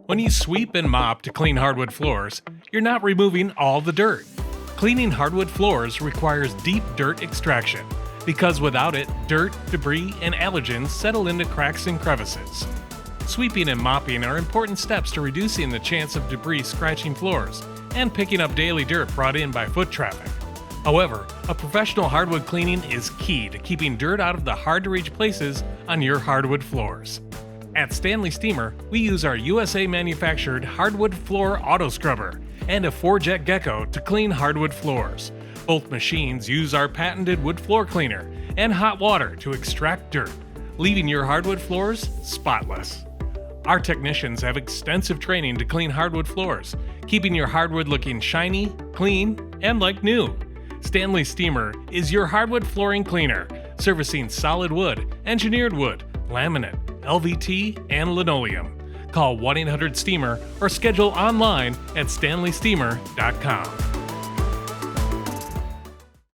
When you sweep and mop to clean hardwood floors, you're not removing all the dirt. Cleaning hardwood floors requires deep dirt extraction, because without it, dirt, debris, and allergens settle into cracks and crevices. Sweeping and mopping are important steps to reducing the chance of debris scratching floors and picking up daily dirt brought in by foot traffic. However, a professional hardwood cleaning is key to keeping dirt out of the hard-to-reach places on your hardwood floors. At Stanley Steemer, we use our USA-manufactured hardwood floor auto scrubber and a 4-jet gecko to clean hardwood floors. Both machines use our patented wood floor cleaner and hot water to extract dirt, leaving your hardwood floors spotless. Our technicians have extensive training to clean hardwood floors, keeping your hardwood looking shiny, clean, and like new. Stanley Steemer is your hardwood flooring cleaner, servicing solid wood, engineered wood, laminate, LVT, and linoleum. Call 1-800-STEAMER or schedule online at stanleysteamer.com.